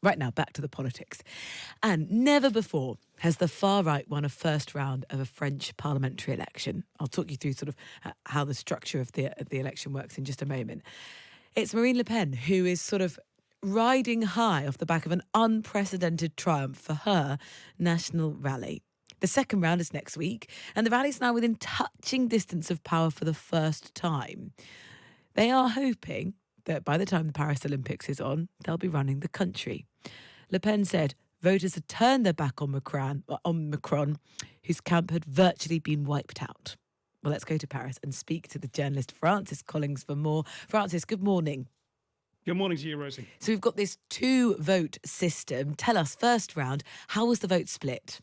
Right now, back to the politics. And never before has the far right won a first round of a French parliamentary election. I'll talk you through sort of how the structure of the election works in just a moment. It's Marine Le Pen who is sort of riding high off the back of an unprecedented triumph for her national rally. The second round is next week, and the rally's now within touching distance of power for the first time. They are hoping that by the time the Paris Olympics is on, they'll be running the country. Le Pen said voters had turned their back on Macron, whose camp had virtually been wiped out. Well, let's go to Paris and speak to the journalist Francis Collings for more. Francis, good morning. Good morning to you, Rosie. So we've got this two-vote system. Tell us, first round, how was the vote split?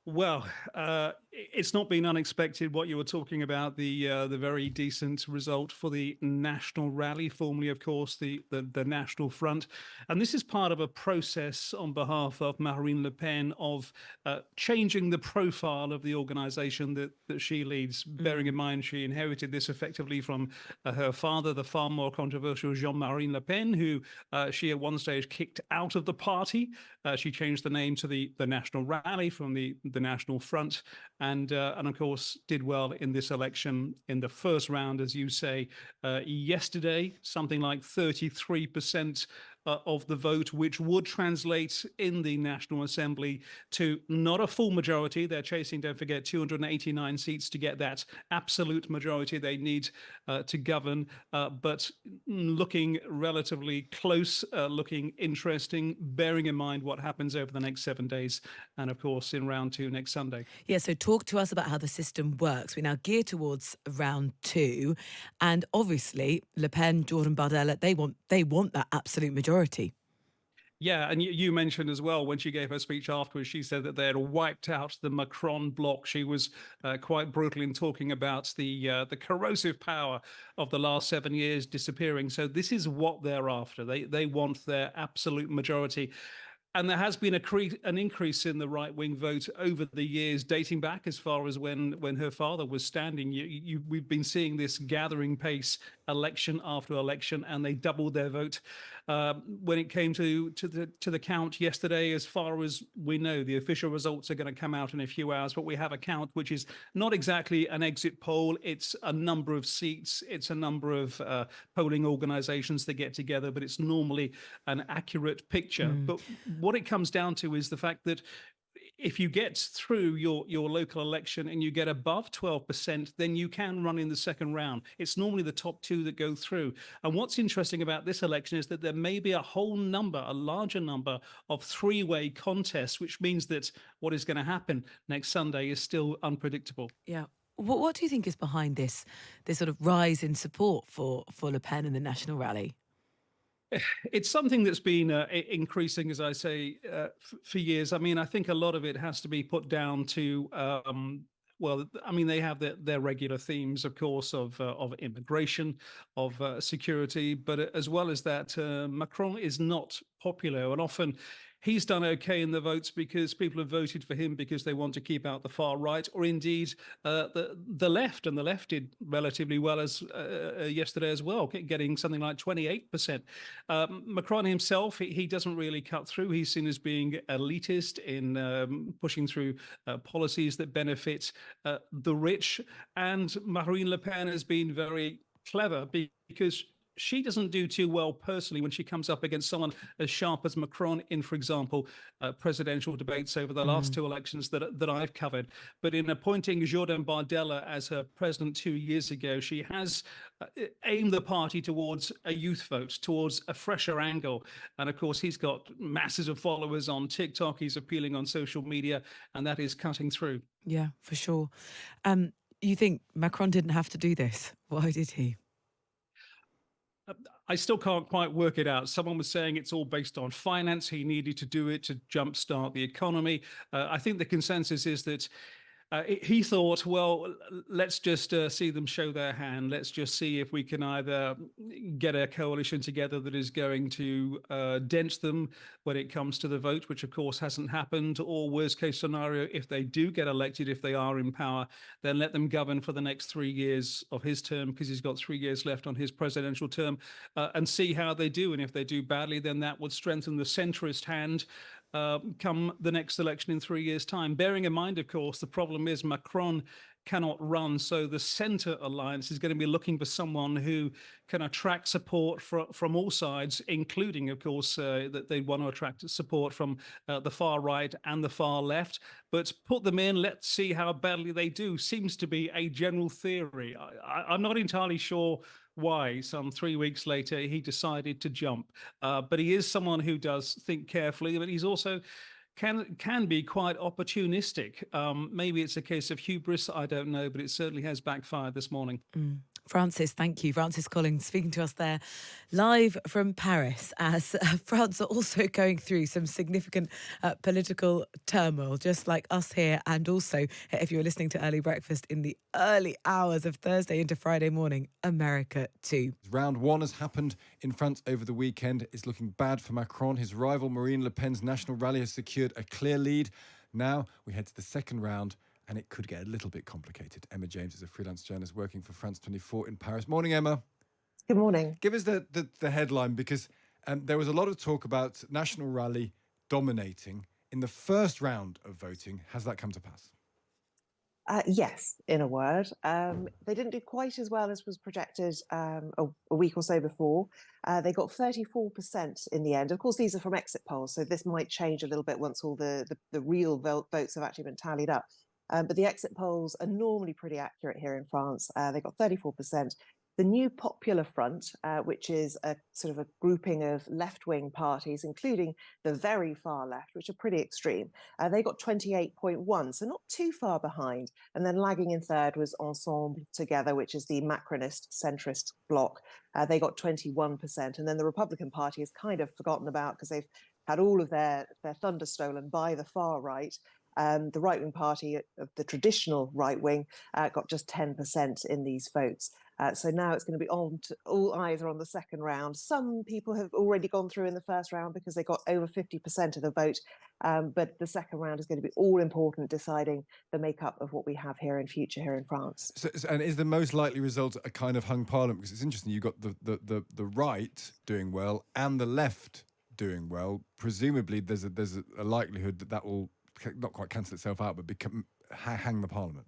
Well, it's not been unexpected what you were talking about, the very decent result for the National Rally, formerly, of course, the National Front. And this is part of a process on behalf of Marine Le Pen of changing the profile of the organization that she leads, bearing in mind she inherited this effectively from her father, the far more controversial Jean-Marie Le Pen, who she at one stage kicked out of the party. She changed the name to the National Rally from the National Front, and of course did well in this election in the first round, as you say. Yesterday, something like 33% of the vote, which would translate in the National Assembly to not a full majority. They're chasing, don't forget, 289 seats to get that absolute majority they need to govern, but looking relatively close, looking interesting, bearing in mind what happens over the next 7 days, and of course in round two next Sunday. Yeah, so talk to us about how the system works. We now gear towards round two, and obviously Le Pen, Jordan Bardella, they want that absolute majority. Yeah, and you mentioned as well when she gave her speech afterwards, she said that they had wiped out the Macron bloc. She was quite brutal in talking about the corrosive power of the last 7 years disappearing. So this is what they're after. They want their absolute majority. And there has been an increase in the right-wing vote over the years, dating back as far as when her father was standing. We've been seeing this gathering pace, election after election, and they doubled their vote. When it came to the count yesterday, as far as we know, the official results are going to come out in a few hours. But we have a count which is not exactly an exit poll. It's a number of seats. It's a number of polling organizations that get together, but it's normally an accurate picture. But what it comes down to is the fact that if you get through your local election and you get above 12%, then you can run in the second round. It's normally the top two that go through. And what's interesting about this election is that there may be a larger number of three-way contests, which means that what is going to happen next Sunday is still unpredictable. Yeah. What do you think is behind this sort of rise in support for Le Pen and the National Rally? It's something that's been increasing, as I say, for years. I mean, I think a lot of it has to be put down to, well, I mean, they have their regular themes, of course, of immigration, of security, but as well as that, Macron is not popular, and often he's done okay in the votes because people have voted for him because they want to keep out the far right, or indeed the left, and the left did relatively well as yesterday as well, getting something like 28%. Macron himself, he doesn't really cut through. He's seen as being elitist in pushing through policies that benefit the rich, and Marine Le Pen has been very clever because she doesn't do too well personally when she comes up against someone as sharp as Macron in, for example, presidential debates over the last two elections that I've covered. But in appointing Jordan Bardella as her president 2 years ago, she has aimed the party towards a youth vote, towards a fresher angle. And of course, he's got masses of followers on TikTok. He's appealing on social media, and that is cutting through. Yeah, for sure. You think Macron didn't have to do this? Why did he? I still can't quite work it out. Someone was saying it's all based on finance. He needed to do it to jumpstart the economy. I think the consensus is that He thought, well, let's just see them show their hand. Let's just see if we can either get a coalition together that is going to dent them when it comes to the vote, which of course hasn't happened, or worst case scenario, if they do get elected, if they are in power, then let them govern for the next 3 years of his term, because he's got 3 years left on his presidential term, and see how they do. And if they do badly, then that would strengthen the centrist hand come the next election in 3 years' time. Bearing in mind, of course, the problem is Macron cannot run, so the centre alliance is going to be looking for someone who can attract support from all sides, including, of course, that they want to attract support from the far right and the far left. But put them in, let's see how badly they do, seems to be a general theory. I'm not entirely sure why some 3 weeks later he decided to jump. But he is someone who does think carefully, but he's also can be quite opportunistic. Maybe it's a case of hubris, I don't know, but it certainly has backfired this morning. Francis, thank you. Francis Collins speaking to us there live from Paris, as France are also going through some significant political turmoil, just like us here. And also, if you were listening to Early Breakfast in the early hours of Thursday into Friday morning, America too. Round one has happened in France over the weekend. It's looking bad for Macron. His rival Marine Le Pen's National Rally has secured a clear lead. Now we head to the second round, and it could get a little bit complicated. Emma James is a freelance journalist working for France 24 in Paris. Morning, Emma. Good morning. Give us the headline, because there was a lot of talk about National Rally dominating. In the first round of voting, has that come to pass? Yes, in a word. They didn't do quite as well as was projected a week or so before. They got 34% in the end. Of course, these are from exit polls, so this might change a little bit once all the real votes have actually been tallied up. But the exit polls are normally pretty accurate here in France. They got 34%. The new Popular Front, which is a sort of a grouping of left-wing parties, including the very far left, which are pretty extreme, they got 28.1, so not too far behind. And then lagging in third was Ensemble Together, which is the Macronist centrist bloc. They got 21%. And then the Republican Party is kind of forgotten about because they've had all of their thunder stolen by the far right. The right-wing party of the traditional right wing got just 10% in these votes. So now it's going to be on to, all eyes are on the second round. Some people have already gone through in the first round because they got over 50% of the vote. But the second round is going to be all important, deciding the makeup of what we have here in future here in France. So, and is the most likely result a kind of hung parliament? Because it's interesting, you've got the right doing well and the left doing well. Presumably there's a likelihood that will not quite cancel itself out, but hang the parliament.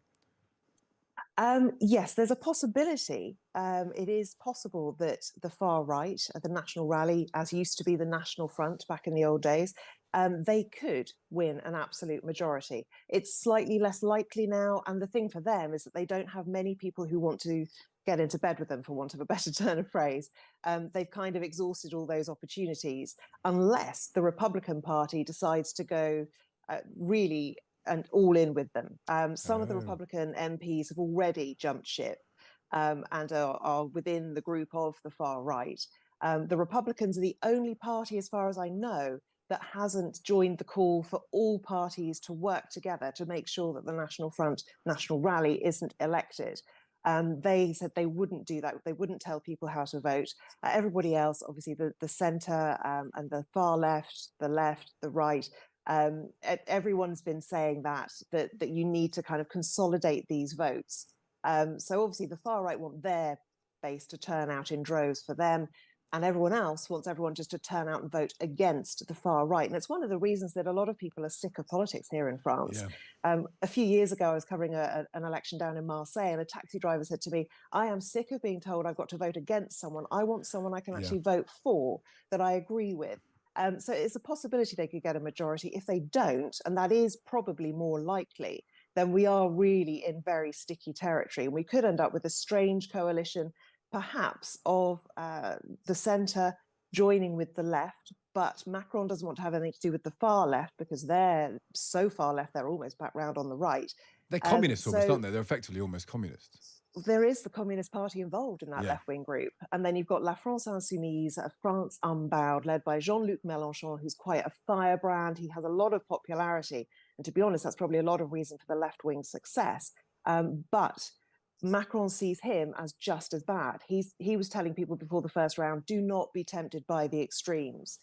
Yes, there's a possibility. It is possible that the far right, the National Rally, as used to be the National Front back in the old days, they could win an absolute majority. It's slightly less likely now. And the thing for them is that they don't have many people who want to get into bed with them, for want of a better turn of phrase. They've kind of exhausted all those opportunities, unless the Republican Party decides to go really and all in with them. Some of the Republican MPs have already jumped ship and are within the group of the far right. The Republicans are the only party, as far as I know, that hasn't joined the call for all parties to work together to make sure that the National Front, National Rally isn't elected. They said they wouldn't do that. They wouldn't tell people how to vote. Everybody else, obviously the centre and the far left, the right, everyone's been saying that you need to kind of consolidate these votes. So obviously the far right want their base to turn out in droves for them, and everyone else wants everyone just to turn out and vote against the far right. And it's one of the reasons that a lot of people are sick of politics here in France. Yeah. A few years ago, I was covering an election down in Marseille, and a taxi driver said to me, I am sick of being told I've got to vote against someone. I want someone I can actually vote for, that I agree with. So it's a possibility they could get a majority. If they don't, and that is probably more likely, then we are really in very sticky territory. And we could end up with a strange coalition, perhaps, of the centre joining with the left. But Macron doesn't want to have anything to do with the far left because they're so far left, they're almost back round on the right. They're communists almost, aren't they? They're effectively almost communists. there is the Communist Party involved in that Yeah. left-wing group. And then you've got La France Insoumise, France Unbowed, led by Jean-Luc Mélenchon, who's quite a firebrand. He has a lot of popularity. And to be honest, that's probably a lot of reason for the left-wing success. But Macron sees him as just as bad. He was telling people before the first round, do not be tempted by the extremes.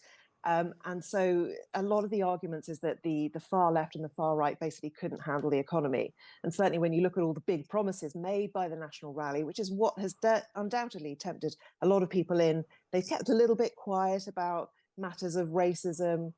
And so a lot of the arguments is that the far left and the far right basically couldn't handle the economy. And certainly when you look at all the big promises made by the National Rally, which is what has undoubtedly tempted a lot of people in, they've kept a little bit quiet about matters of racism.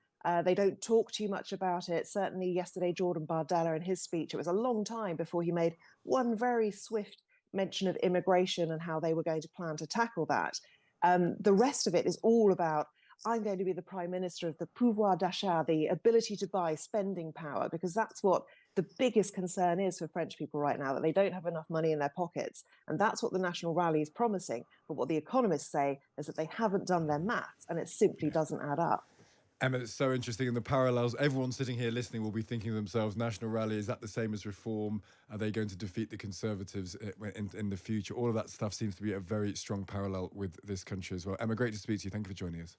They don't talk too much about it. Certainly yesterday, Jordan Bardella in his speech, it was a long time before he made one very swift mention of immigration and how they were going to plan to tackle that. The rest of it is all about, I'm going to be the prime minister of the pouvoir d'achat, the ability to buy, spending power, because that's what the biggest concern is for French people right now, that they don't have enough money in their pockets. And that's what the National Rally is promising. But what the economists say is that they haven't done their maths and it simply doesn't add up. Emma, it's so interesting. And the parallels, everyone sitting here listening will be thinking to themselves, National Rally, is that the same as Reform? Are they going to defeat the Conservatives in the future? All of that stuff seems to be a very strong parallel with this country as well. Emma, great to speak to you. Thank you for joining us.